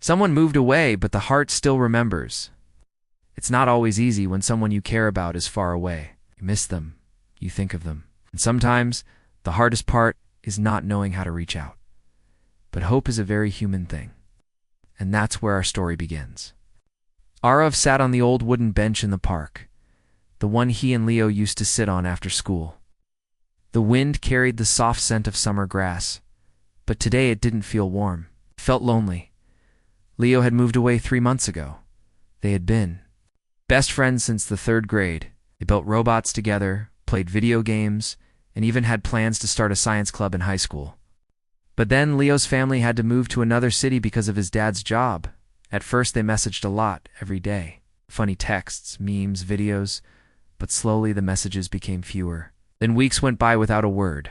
Someone moved away, but the heart still remembers. It's not always easy when someone you care about is far away. You miss them. You think of them. And sometimes the hardest part is not knowing how to reach out. But hope is a very human thing. And that's where our story begins. Arav sat on the old wooden bench in the park, the one he and Leo used to sit on after school. The wind carried the soft scent of summer grass, but today it didn't feel warm. It felt lonely. Leo had moved away 3 months ago. They had been best friends since the 3rd grade. They built robots together, played video games, and even had plans to start a science club in high school. But then Leo's family had to move to another city because of his dad's job. At first they messaged a lot, every day. Funny texts, memes, videos, but slowly the messages became fewer. Then weeks went by without a word.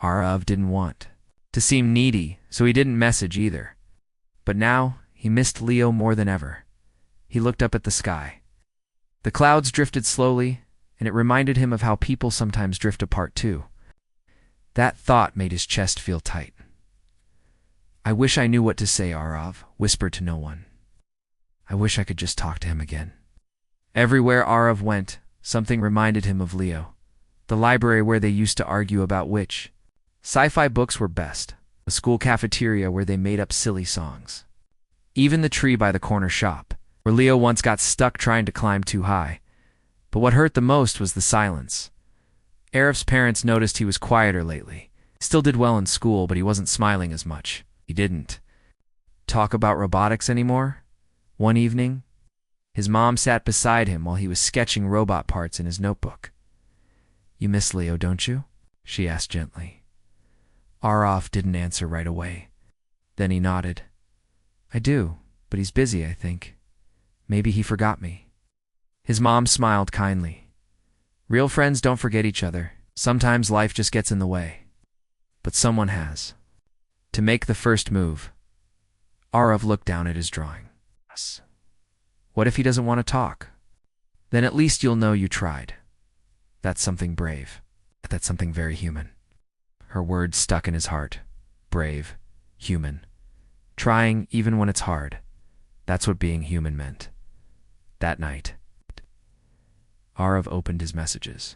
Arav didn't want to seem needy, so he didn't message either. But now he missed Leo more than ever. He looked up at the sky. The clouds drifted slowly, and it reminded him of how people sometimes drift apart too. That thought made his chest feel tight. I wish I knew what to say, Arav whispered to no one. I wish I could just talk to him again. Everywhere Arav went, something reminded him of Leo. The library where they used to argue about which sci-fi books were best. The school cafeteria where they made up silly songs. Even the tree by the corner shop, where Leo once got stuck trying to climb too high. But what hurt the most was the silence. Arav's parents noticed he was quieter lately. He still did well in school, but he wasn't smiling as much. He didn't talk about robotics anymore. One evening, his mom sat beside him while he was sketching robot parts in his notebook. You miss Leo, don't you? She asked gently. Arav didn't answer right away. Then he nodded. I do, but he's busy, I think. Maybe he forgot me. His mom smiled kindly. Real friends don't forget each other. Sometimes life just gets in the way. But someone has. To make the first move. Arav looked down at his drawing. What if he doesn't want to talk? Then at least you'll know you tried. That's something brave. That's something very human. Her words stuck in his heart. Brave. Human. Trying even when it's hard. That's what being human meant. That night, Arav opened his messages.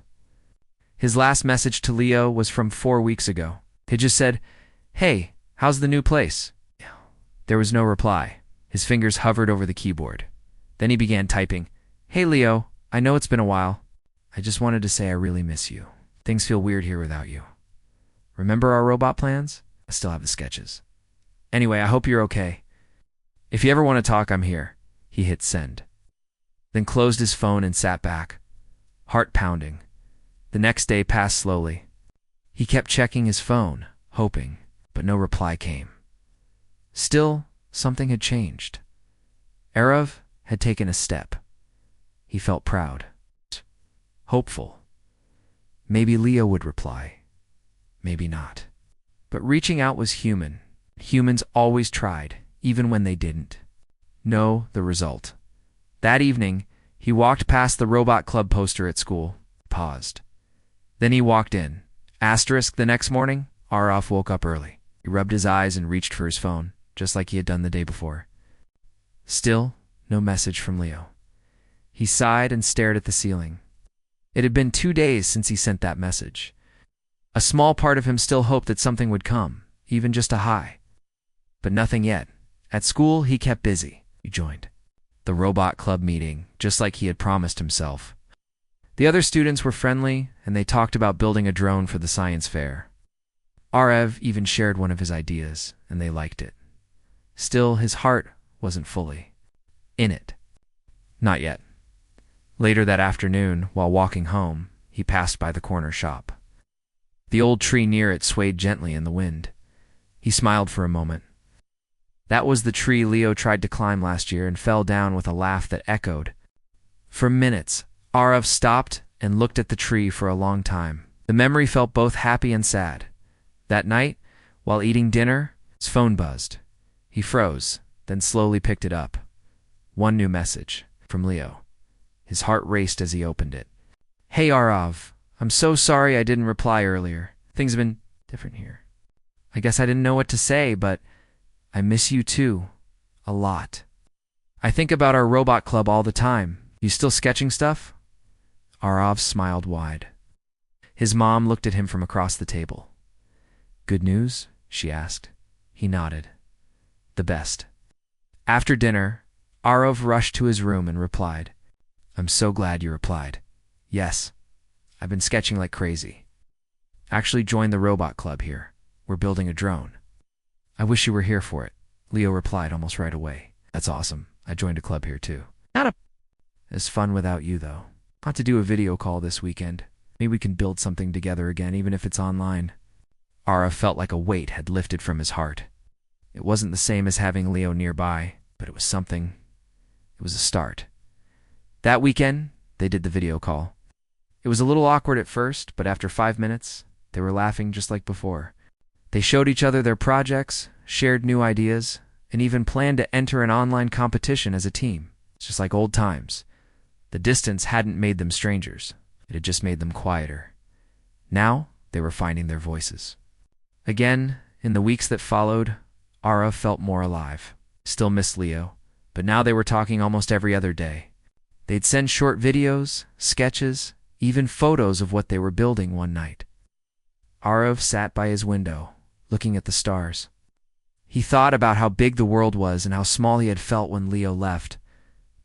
His last message to Leo was from 4 weeks ago. It just said, Hey, how's the new place? There was no reply. His fingers hovered over the keyboard. Then he began typing, Hey Leo, I know it's been a while. I just wanted to say I really miss you. Things feel weird here without you. Remember our robot plans? I still have the sketches. Anyway, I hope you're okay. If you ever want to talk, I'm here. He hit send. Then closed his phone and sat back, heart pounding. The next day passed slowly. He kept checking his phone, hoping, but no reply came. Still, something had changed. Arav had taken a step. He felt proud, hopeful. Maybe Leo would reply. Maybe not. But reaching out was human. Humans always tried, even when they didn't. Know the result. That evening, he walked past the robot club poster at school, paused. Then he walked in. The next morning, Arav woke up early. He rubbed his eyes and reached for his phone, just like he had done the day before. Still, no message from Leo. He sighed and stared at the ceiling. It had been 2 days since he sent that message. A small part of him still hoped that something would come, even just a hi. But nothing yet. At school, he kept busy. He joined the robot club meeting, just like he had promised himself. The other students were friendly, and they talked about building a drone for the science fair. Arav even shared one of his ideas, and they liked it. Still, his heart wasn't fully in it. Not yet. Later that afternoon, while walking home, he passed by the corner shop. The old tree near it swayed gently in the wind. He smiled for a moment. That was the tree Leo tried to climb last year and fell down with a laugh that echoed. For minutes, Arav stopped and looked at the tree for a long time. The memory felt both happy and sad. That night, while eating dinner, his phone buzzed. He froze, then slowly picked it up. One new message, from Leo. His heart raced as he opened it. Hey Arav, I'm so sorry I didn't reply earlier. Things have been different here. I guess I didn't know what to say, but I miss you too. A lot. I think about our robot club all the time. You still sketching stuff? Arav smiled wide. His mom looked at him from across the table. Good news? She asked. He nodded. The best. After dinner, Arav rushed to his room and replied, I'm so glad you replied. Yes, I've been sketching like crazy. Actually joined the robot club here. We're building a drone. I wish you were here for it, Leo replied almost right away. That's awesome. I joined a club here too. It's fun without you though. Ought to do a video call this weekend. Maybe we can build something together again, even if it's online. Ara felt like a weight had lifted from his heart. It wasn't the same as having Leo nearby, but it was something. It was a start. That weekend, they did the video call. It was a little awkward at first, but after 5 minutes, they were laughing just like before. They showed each other their projects, shared new ideas, and even planned to enter an online competition as a team. It's just like old times. The distance hadn't made them strangers. It had just made them quieter. Now, they were finding their voices. Again, in the weeks that followed, Ara felt more alive. Still missed Leo, but now they were talking almost every other day. They'd send short videos, sketches, even photos of what they were building one night. Arav sat by his window, looking at the stars. He thought about how big the world was and how small he had felt when Leo left,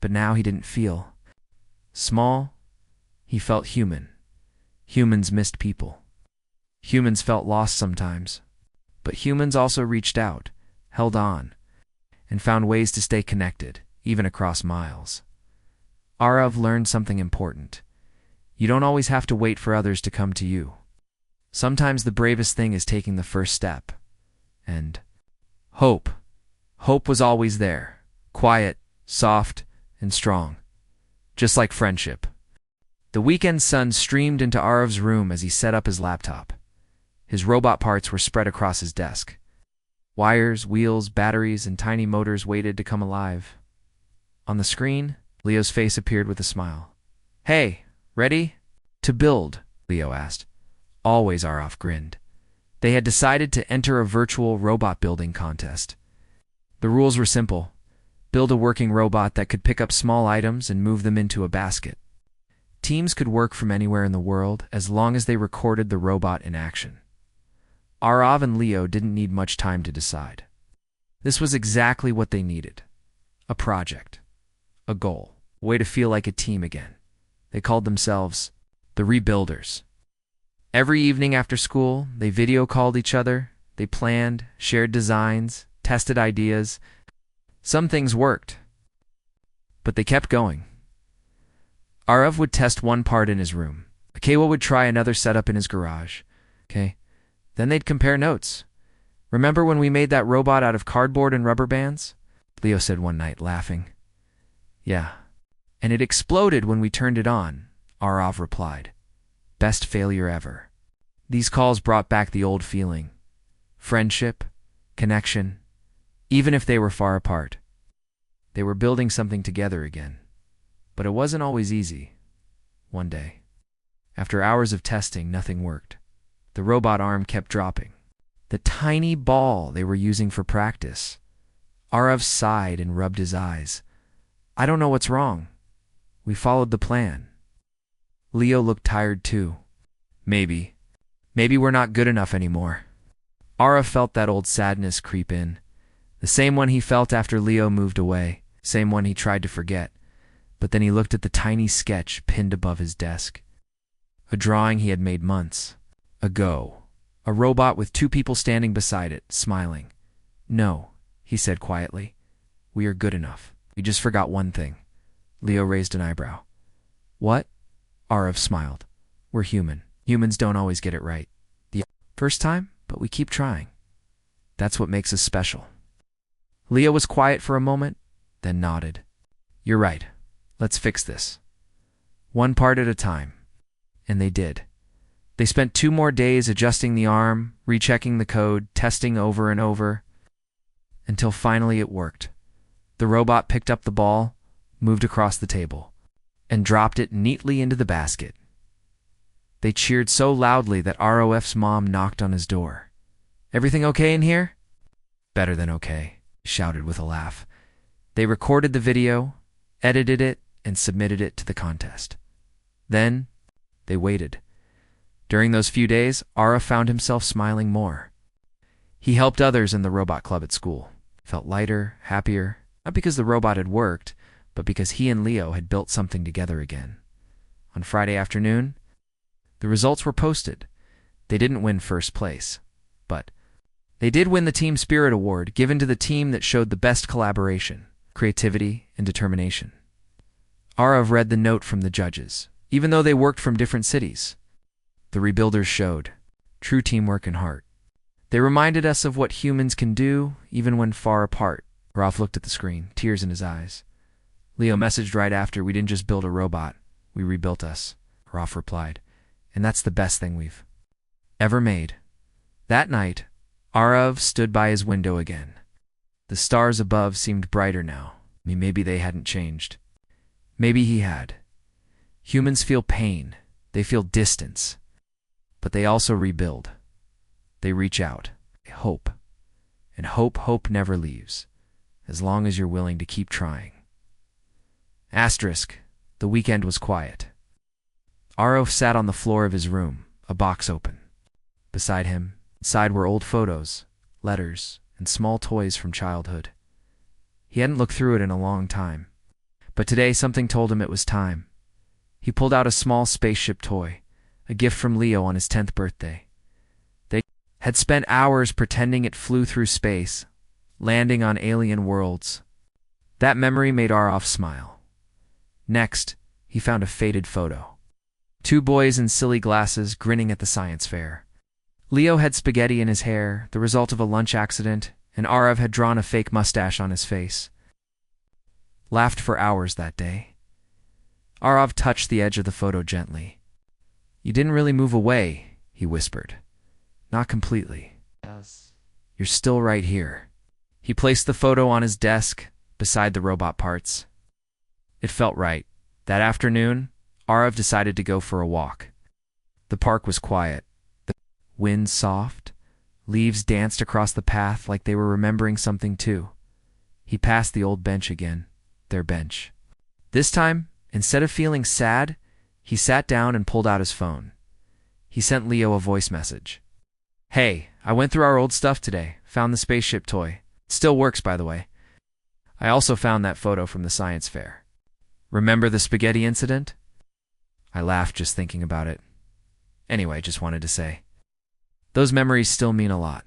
but now he didn't feel small. He felt human. Humans missed people. Humans felt lost sometimes, but humans also reached out, held on, and found ways to stay connected, even across miles. Arav learned something important. You don't always have to wait for others to come to you. Sometimes the bravest thing is taking the first step. And hope. Hope was always there, quiet, soft, and strong. Just like friendship. The weekend sun streamed into Arav's room as he set up his laptop. His robot parts were spread across his desk. Wires, wheels, batteries, and tiny motors waited to come alive. On the screen, Leo's face appeared with a smile. Hey, ready? To build, Leo asked. Always Arav grinned. They had decided to enter a virtual robot building contest. The rules were simple. Build a working robot that could pick up small items and move them into a basket. Teams could work from anywhere in the world as long as they recorded the robot in action. Arav and Leo didn't need much time to decide. This was exactly what they needed. A project. A goal. A way to feel like a team again. They called themselves the Rebuilders. Every evening after school, they video called each other. They planned, shared designs, tested ideas. Some things worked, but they kept going. Arav would test one part in his room. Akewa would try another setup in his garage. Okay. Then they'd compare notes. Remember when we made that robot out of cardboard and rubber bands? Leo said one night, laughing. Yeah. And it exploded when we turned it on, Arav replied. Best failure ever. These calls brought back the old feeling. Friendship, connection, even if they were far apart. They were building something together again. But it wasn't always easy. One day, after hours of testing, nothing worked. The robot arm kept dropping. The tiny ball they were using for practice. Arav sighed and rubbed his eyes. I don't know what's wrong. We followed the plan. Leo looked tired too. Maybe we're not good enough anymore. Arav felt that old sadness creep in. The same one he felt after Leo moved away. Same one he tried to forget. But then he looked at the tiny sketch pinned above his desk. A drawing he had made months ago. A robot with two people standing beside it, smiling. No, he said quietly. We are good enough. We just forgot one thing. Leo raised an eyebrow. What? Arav smiled. We're human. Humans don't always get it right. The first time, but we keep trying. That's what makes us special. Leo was quiet for a moment, then nodded. You're right. Let's fix this. One part at a time. And they did. They spent 2 more days adjusting the arm, rechecking the code, testing over and over, until finally it worked. The robot picked up the ball, moved across the table, and dropped it neatly into the basket. They cheered so loudly that ROF's mom knocked on his door. Everything okay in here? Better than okay, he shouted with a laugh. They recorded the video, edited it, and submitted it to the contest. Then, they waited. During those few days, Ara found himself smiling more. He helped others in the robot club at school. Felt lighter, happier, not because the robot had worked, but because he and Leo had built something together again. On Friday afternoon, the results were posted. They didn't win first place, but they did win the Team Spirit Award, given to the team that showed the best collaboration, creativity, and determination. Arav read the note from the judges, even though they worked from different cities. The rebuilders showed true teamwork and heart. They reminded us of what humans can do, even when far apart. Arav looked at the screen, tears in his eyes. Leo messaged right after, "We didn't just build a robot, we rebuilt us." Arav replied, "And that's the best thing we've ever made." That night, Arav stood by his window again. The stars above seemed brighter now. Maybe they hadn't changed. Maybe he had. Humans feel pain. They feel distance. But they also rebuild. They reach out. They hope. And hope never leaves, as long as you're willing to keep trying. Asterisk. The weekend was quiet. Arav sat on the floor of his room, a box open. Beside him, inside were old photos, letters, and small toys from childhood. He hadn't looked through it in a long time. But today something told him it was time. He pulled out a small spaceship toy, a gift from Leo on his 10th birthday. They had spent hours pretending it flew through space, landing on alien worlds. That memory made Arav smile. Next, he found a faded photo. Two boys in silly glasses grinning at the science fair. Leo had spaghetti in his hair, the result of a lunch accident, and Arav had drawn a fake mustache on his face. Laughed for hours that day. Arav touched the edge of the photo gently. "You didn't really move away," he whispered. "Not completely. Yes. You're still right here." He placed the photo on his desk, beside the robot parts. It felt right. That afternoon, Arav decided to go for a walk. The park was quiet. The wind soft. Leaves danced across the path like they were remembering something too. He passed the old bench again, their bench. This time, instead of feeling sad, he sat down and pulled out his phone. He sent Leo a voice message. "Hey, I went through our old stuff today, found the spaceship toy. It still works, by the way. I also found that photo from the science fair. Remember the spaghetti incident?" I laughed just thinking about it. Anyway, just wanted to say. Those memories still mean a lot.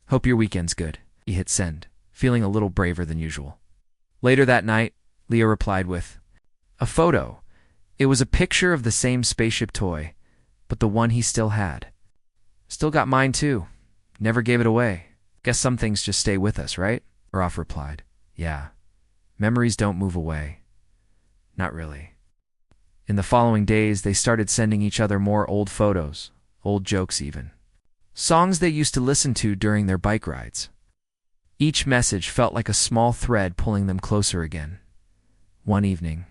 Hope your weekend's good. He hit send, feeling a little braver than usual. Later that night, Leo replied with a photo. It was a picture of the same spaceship toy, but the one he still had. "Still got mine too. Never gave it away. Guess some things just stay with us, right?" Arav replied. "Yeah. Memories don't move away. Not really." In the following days, they started sending each other more old photos, old jokes even. Songs they used to listen to during their bike rides. Each message felt like a small thread pulling them closer again. One evening,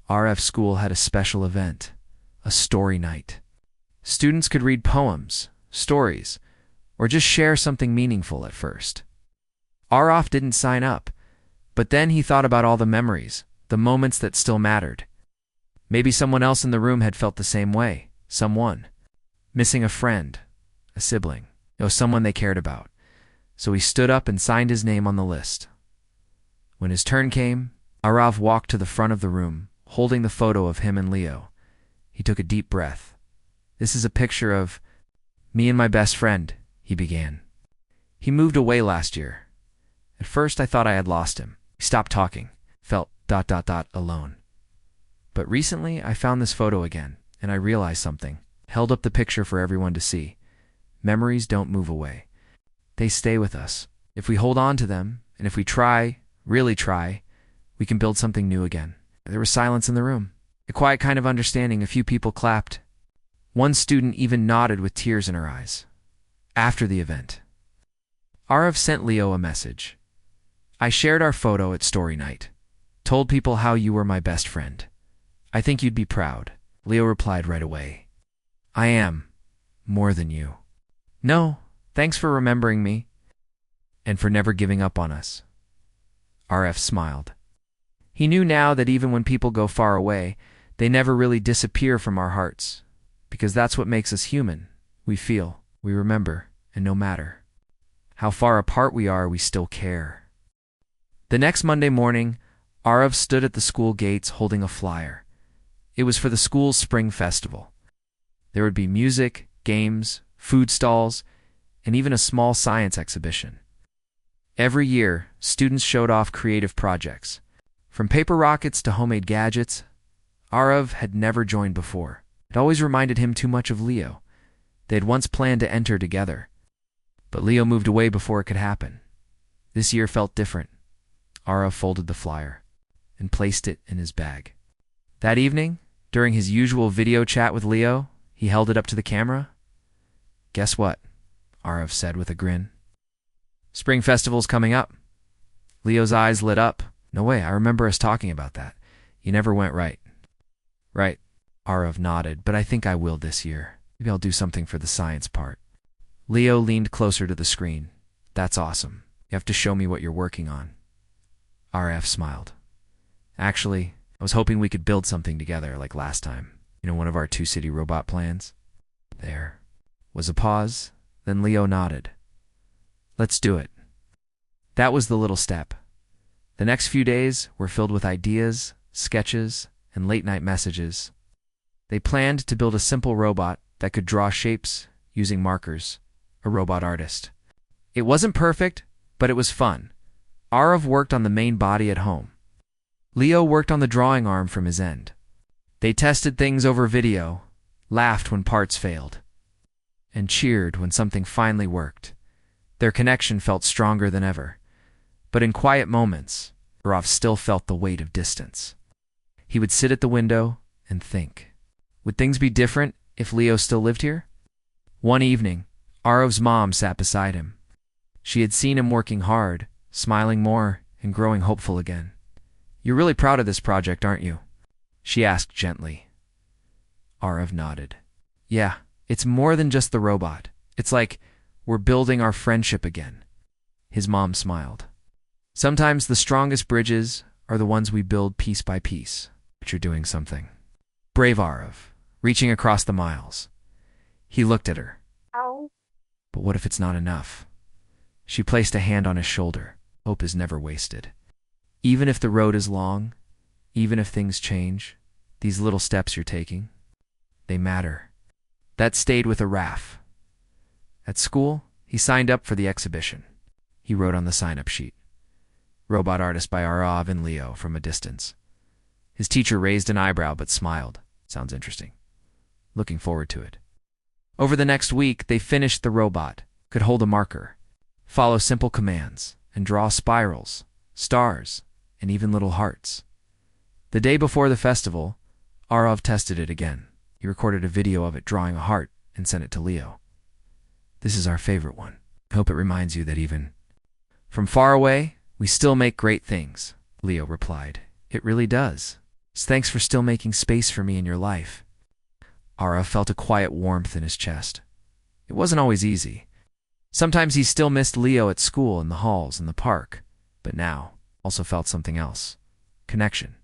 RF school had a special event, a story night. Students could read poems, stories, or just share something meaningful at first. RF didn't sign up, but then he thought about all the memories, the moments that still mattered. Maybe someone else in the room had felt the same way, someone. Missing a friend, a sibling, someone they cared about. So he stood up and signed his name on the list. When his turn came, Arav walked to the front of the room, holding the photo of him and Leo. He took a deep breath. "This is a picture of me and my best friend," he began. "He moved away last year. At first I thought I had lost him. He stopped talking, felt ... alone. But recently I found this photo again, and I realized something. Held up the picture for everyone to see. Memories don't move away. They stay with us. If we hold on to them, and if we try, really try, we can build something new again." There was silence in the room. A quiet kind of understanding. A few people clapped. One student even nodded with tears in her eyes. After the event, Arav sent Leo a message. "I shared our photo at story night. Told people how you were my best friend. I think you'd be proud." Leo replied right away. "I am. More than you. No, thanks for remembering me. And for never giving up on us." RF smiled. He knew now that even when people go far away, they never really disappear from our hearts, because that's what makes us human. We feel, we remember, and no matter how far apart we are, we still care. The next Monday morning, Arav stood at the school gates holding a flyer. It was for the school's spring festival. There would be music, games, food stalls, and even a small science exhibition. Every year, students showed off creative projects. From paper rockets to homemade gadgets, Arav had never joined before. It always reminded him too much of Leo. They had once planned to enter together, but Leo moved away before it could happen. This year felt different. Arav folded the flyer and placed it in his bag. That evening, during his usual video chat with Leo, he held it up to the camera. "Guess what?" Arav said with a grin. "Spring Festival's coming up." Leo's eyes lit up. "No way, I remember us talking about that. You never went right." "Right," Arav nodded, "but I think I will this year. Maybe I'll do something for the science part." Leo leaned closer to the screen. "That's awesome. You have to show me what you're working on." RF smiled. "Actually, I was hoping we could build something together like last time. One of our two-city robot plans." There was a pause, then Leo nodded. "Let's do it." That was the little step. The next few days were filled with ideas, sketches, and late-night messages. They planned to build a simple robot that could draw shapes using markers, a robot artist. It wasn't perfect, but it was fun. Arav worked on the main body at home. Leo worked on the drawing arm from his end. They tested things over video, laughed when parts failed, and cheered when something finally worked. Their connection felt stronger than ever. But in quiet moments, Arav still felt the weight of distance. He would sit at the window and think. Would things be different if Leo still lived here? One evening, Arav's mom sat beside him. She had seen him working hard, smiling more, and growing hopeful again. "You're really proud of this project, aren't you?" she asked gently. Arav nodded. "Yeah, it's more than just the robot. It's like we're building our friendship again." His mom smiled. "Sometimes the strongest bridges are the ones we build piece by piece." "But you're doing something." Brave Arav, reaching across the miles. He looked at her. Ow. "But what if it's not enough?" She placed a hand on his shoulder. "Hope is never wasted. Even if the road is long, even if things change, these little steps you're taking, they matter." That stayed with Araf. At school, he signed up for the exhibition. He wrote on the sign-up sheet, "Robot artist by Arav and Leo," from a distance. His teacher raised an eyebrow but smiled. "Sounds interesting. Looking forward to it." Over the next week, they finished the robot, could hold a marker, follow simple commands, and draw spirals, stars, and even little hearts. The day before the festival, Arav tested it again. He recorded a video of it drawing a heart and sent it to Leo. "This is our favorite one. I hope it reminds you that even from far away, we still make great things," Leo replied. "It really does. Thanks for still making space for me in your life." Arav felt a quiet warmth in his chest. It wasn't always easy. Sometimes he still missed Leo at school, in the halls, in the park, but now also felt something else. Connection.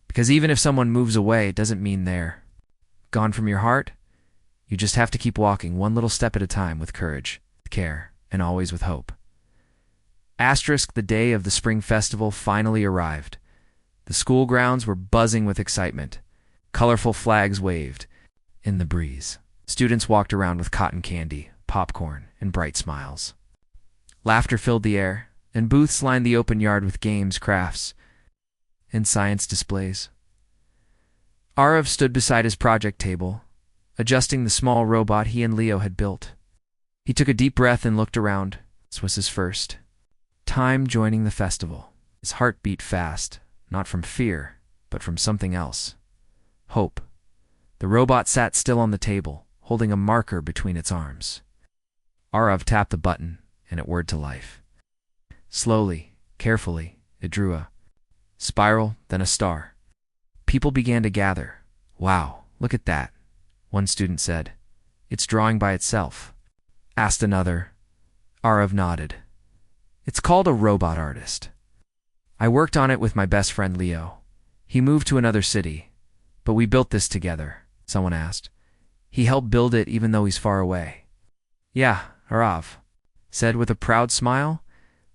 Because even if someone moves away, it doesn't mean they're gone from your heart. You just have to keep walking one little step at a time with courage, with care, and always with hope. Asterisk, the day of the spring festival finally arrived. The school grounds were buzzing with excitement. Colorful flags waved in the breeze. Students walked around with cotton candy, popcorn, and bright smiles. Laughter filled the air, and booths lined the open yard with games, crafts, and science displays. Arav stood beside his project table, adjusting the small robot he and Leo had built. He took a deep breath and looked around. This was his first time joining the festival. His heart beat fast, not from fear, but from something else. Hope. The robot sat still on the table, holding a marker between its arms. Arav tapped the button, and it whirred to life. Slowly, carefully, it drew a spiral, then a star. People began to gather. "Wow, look at that," one student said. "It's drawing by itself." Asked another. Arav nodded. "It's called a robot artist." I worked on it with my best friend Leo. He moved to another city, but we built this together, someone asked. He helped build it even though he's far away. Yeah, Arav said with a proud smile.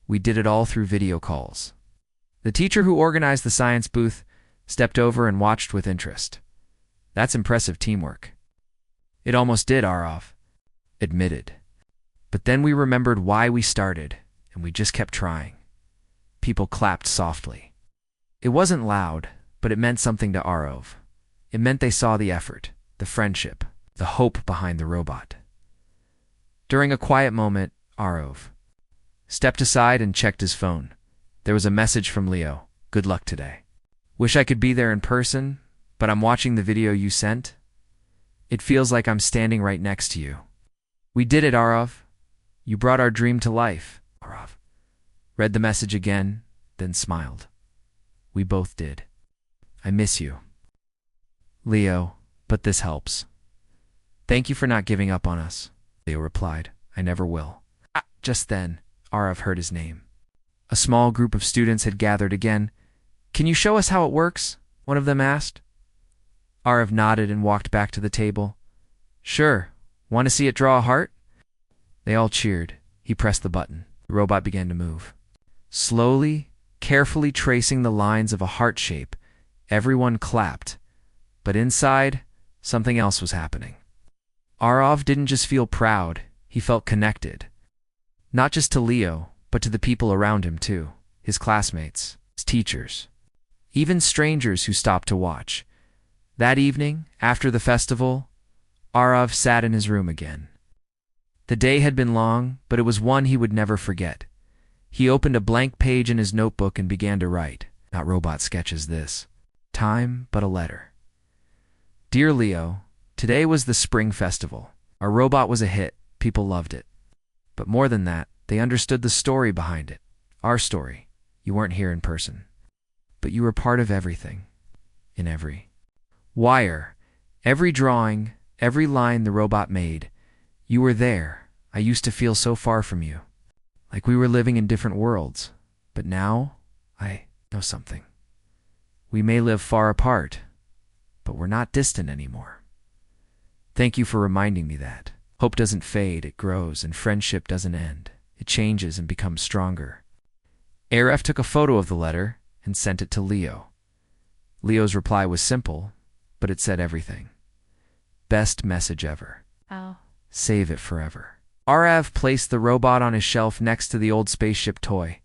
We did it all through video calls. The teacher who organized the science booth stepped over and watched with interest. That's impressive teamwork. It almost did, Arav admitted. But then we remembered why we started, and we just kept trying. People clapped softly. It wasn't loud, but it meant something to Arav. It meant they saw the effort, the friendship, the hope behind the robot. During a quiet moment, Arav stepped aside and checked his phone. There was a message from Leo. Good luck today. Wish I could be there in person, but I'm watching the video you sent. It feels like I'm standing right next to you. We did it, Arav. You brought our dream to life. Arav read the message again, then smiled. We both did. I miss you. Leo, but this helps. Thank you for not giving up on us, Leo replied. I never will. Just then, Arav heard his name. A small group of students had gathered again. Can you show us how it works? One of them asked. Arav nodded and walked back to the table. Sure. Want to see it draw a heart? They all cheered. He pressed the button. The robot began to move. Slowly, carefully tracing the lines of a heart shape, everyone clapped. But inside, something else was happening. Arav didn't just feel proud, he felt connected. Not just to Leo, but to the people around him too. His classmates, his teachers, even strangers who stopped to watch. That evening, after the festival, Arav sat in his room again. The day had been long, but it was one he would never forget. He opened a blank page in his notebook and began to write. Not robot sketches this time, but a letter. Dear Leo, today was the spring festival. Our robot was a hit. People loved it. But more than that, they understood the story behind it. Our story. You weren't here in person. But you were part of everything. In every wire, every drawing, every line the robot made. You were there. I used to feel so far from you. Like we were living in different worlds. But now, I know something. We may live far apart, but we're not distant anymore. Thank you for reminding me that. Hope doesn't fade, it grows, and friendship doesn't end. It changes and becomes stronger. Aref took a photo of the letter and sent it to Leo. Leo's reply was simple, but it said everything. Best message ever. Oh. Save it forever. Arav placed the robot on his shelf next to the old spaceship toy.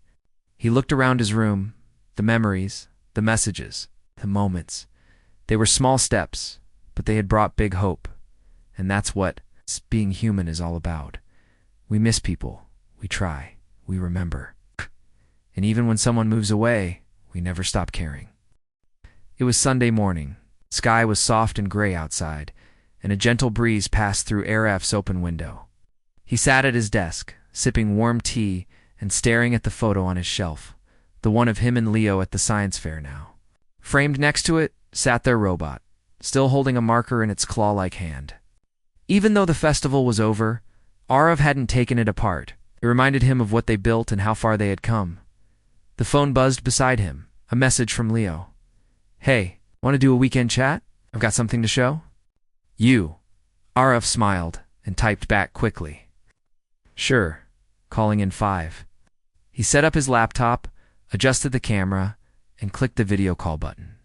He looked around his room, the memories, the messages, the moments. They were small steps, but they had brought big hope. And that's what being human is all about. We miss people. We try. We remember. And even when someone moves away, we never stop caring. It was Sunday morning. Sky was soft and gray outside, and a gentle breeze passed through Araf's open window. He sat at his desk, sipping warm tea and staring at the photo on his shelf, the one of him and Leo at the science fair now. Framed next to it sat their robot, still holding a marker in its claw-like hand. Even though the festival was over, Arav hadn't taken it apart. It reminded him of what they built and how far they had come. The phone buzzed beside him, a message from Leo. Hey, want to do a weekend chat? I've got something to show. You. Arav smiled and typed back quickly. Sure, calling in 5. He set up his laptop, adjusted the camera, and clicked the video call button.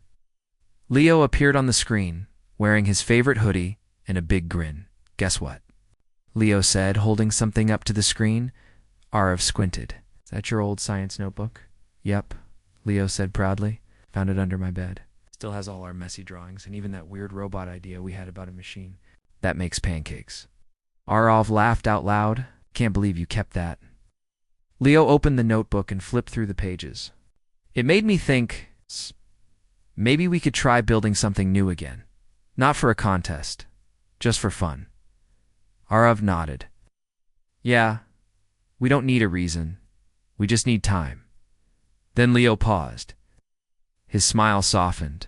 Leo appeared on the screen, wearing his favorite hoodie and a big grin. Guess what? Leo said, holding something up to the screen. Arav squinted. Is that your old science notebook? Yep, Leo said proudly. Found it under my bed. Still has all our messy drawings and even that weird robot idea we had about a machine that makes pancakes. Arav laughed out loud. Can't believe you kept that. Leo opened the notebook and flipped through the pages. It made me think, maybe we could try building something new again. Not for a contest, just for fun. Arav nodded. Yeah, we don't need a reason. We just need time. Then Leo paused. His smile softened.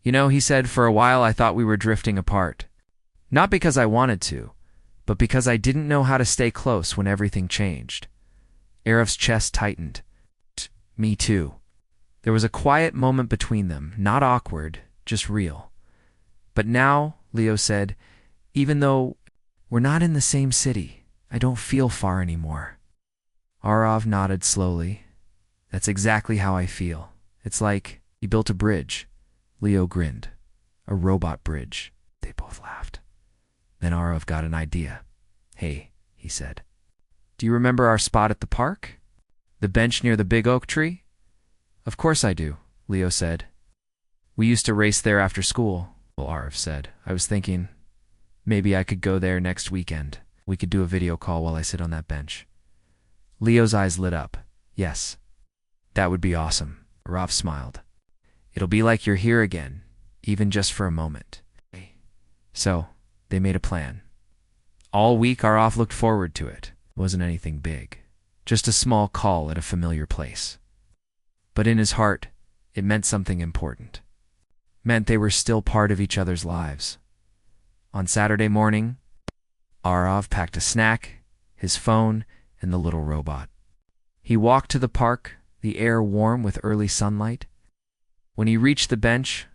You know, he said, for a while I thought we were drifting apart. Not because I wanted to, but because I didn't know how to stay close when everything changed. Araf's chest tightened. Me too. There was a quiet moment between them, not awkward, just real. "But now," Leo said, "even though we're not in the same city, I don't feel far anymore." Arav nodded slowly. "That's exactly how I feel. It's like he built a bridge." Leo grinned. "A robot bridge." They both laughed. Then Arav got an idea. "Hey," he said, "do you remember our spot at the park? The bench near the big oak tree?" "Of course I do," Leo said. "We used to race there after school." "Well," Arav said, "I was thinking maybe I could go there next weekend. We could do a video call while I sit on that bench." Leo's eyes lit up. "Yes, that would be awesome." Arav smiled. "It'll be like you're here again, even just for a moment." So, they made a plan. All week, Arav looked forward to it. It wasn't anything big, just a small call at a familiar place. But in his heart, it meant something important. Meant they were still part of each other's lives. On Saturday morning, Arav packed a snack, his phone, and the little robot. He walked to the park, the air warm with early sunlight. When he reached the bench,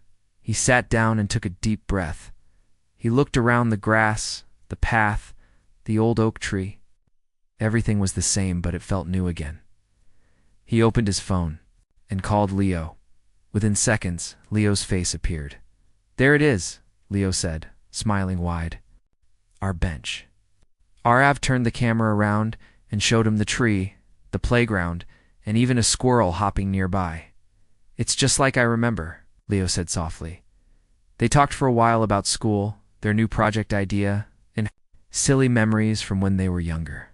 he sat down and took a deep breath. He looked around the grass, the path, the old oak tree. Everything was the same, but it felt new again. He opened his phone and called Leo. Within seconds, Leo's face appeared. "There it is," Leo said, smiling wide. "Our bench." Arav turned the camera around and showed him the tree, the playground, and even a squirrel hopping nearby. "It's just like I remember," Leo said softly. They talked for a while about school, their new project idea, and silly memories from when they were younger.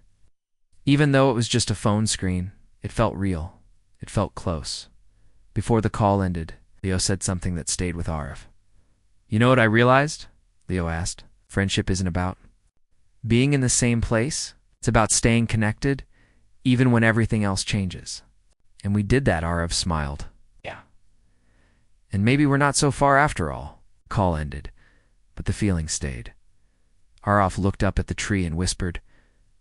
Even though it was just a phone screen, it felt real. It felt close. Before the call ended, Leo said something that stayed with Arav. "You know what I realized?" Leo asked. "Friendship isn't about being in the same place. It's about staying connected, even when everything else changes." "And we did that," Arav smiled. "Yeah. And maybe we're not so far after all." Call ended, but the feeling stayed. Arav looked up at the tree and whispered,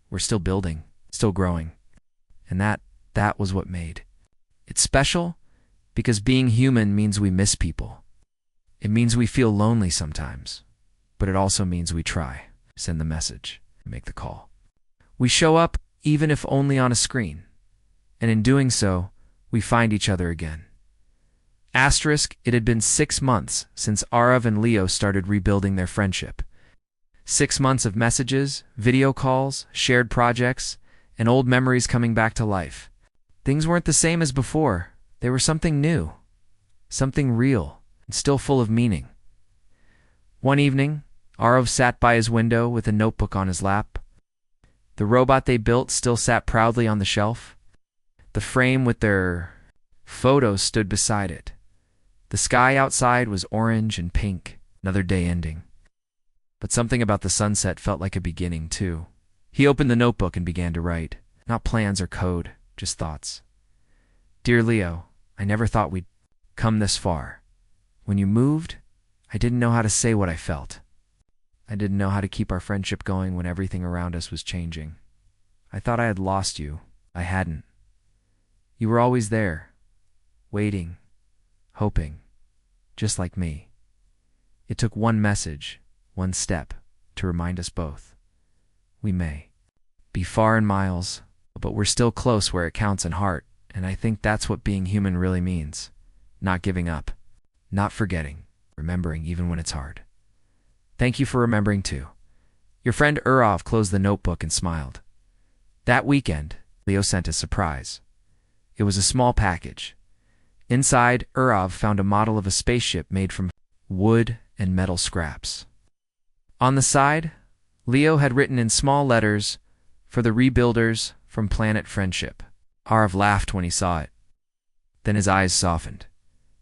"We're still building, still growing." And that was what made it special, because being human means we miss people. It means we feel lonely sometimes, but it also means we try, send the message, and make the call. We show up, even if only on a screen, and in doing so, we find each other again. Asterisk, it had been 6 months since Arav and Leo started rebuilding their friendship. 6 months of messages, video calls, shared projects, and old memories coming back to life. Things weren't the same as before. They were something new, something real, and still full of meaning. One evening, Arav sat by his window with a notebook on his lap. The robot they built still sat proudly on the shelf. The frame with their photos stood beside it. The sky outside was orange and pink, another day ending. But something about the sunset felt like a beginning, too. He opened the notebook and began to write. Not plans or code, just thoughts. "Dear Leo, I never thought we'd come this far. When you moved, I didn't know how to say what I felt. I didn't know how to keep our friendship going when everything around us was changing. I thought I had lost you. I hadn't. You were always there, waiting, hoping, just like me. It took one message, one step, to remind us both. We may be far in miles, but we're still close where it counts in heart, and I think that's what being human really means. Not giving up, not forgetting, remembering even when it's hard. Thank you for remembering too." Your friend Arav closed the notebook and smiled. That weekend, Leo sent a surprise. It was a small package. Inside, Arav found a model of a spaceship made from wood and metal scraps. On the side, Leo had written in small letters, "For the rebuilders from Planet Friendship." Arav laughed when he saw it. Then his eyes softened.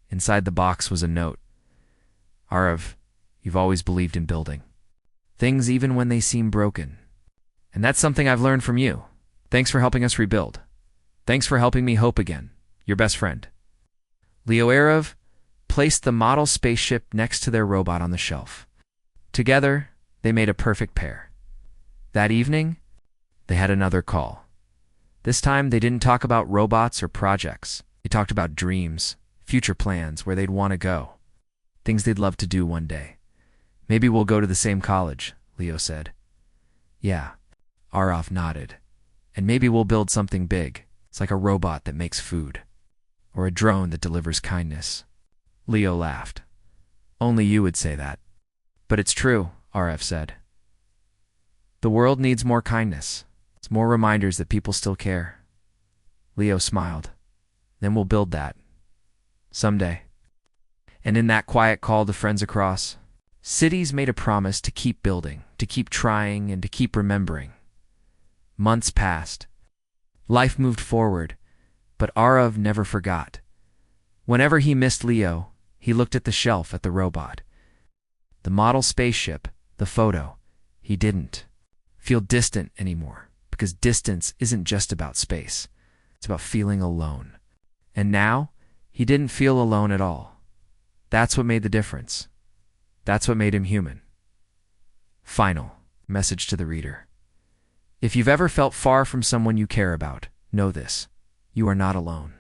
Inside the box was a note. "Arav, you've always believed in building things even when they seem broken. And that's something I've learned from you. Thanks for helping us rebuild. Thanks for helping me hope again. Your best friend." Leo Arav placed the model spaceship next to their robot on the shelf. Together, they made a perfect pair. That evening, they had another call. This time, they didn't talk about robots or projects. He talked about dreams, future plans, where they'd want to go, things they'd love to do one day. Maybe we'll go to the same college, Leo said. Yeah, Araf nodded. And maybe we'll build something big. It's like a robot that makes food. Or a drone that delivers kindness. Leo laughed. Only you would say that. But it's true, RF said. The world needs more kindness. It's more reminders that people still care. Leo smiled. Then we'll build that. Someday. And in that quiet call to friends across, cities made a promise to keep building, to keep trying, and to keep remembering. Months passed. Life moved forward, but Arav never forgot. Whenever he missed Leo, he looked at the shelf at the robot. The model spaceship, the photo. He didn't feel distant anymore, because distance isn't just about space. It's about feeling alone. And now, he didn't feel alone at all. That's what made the difference. That's what made him human. Final message to the reader. If you've ever felt far from someone you care about, know this. You are not alone.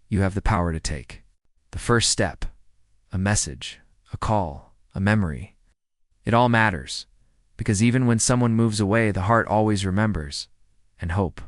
You have the power to take. The first step. A message. A call. A memory. It all matters. Because even when someone moves away, the heart always remembers. And hope.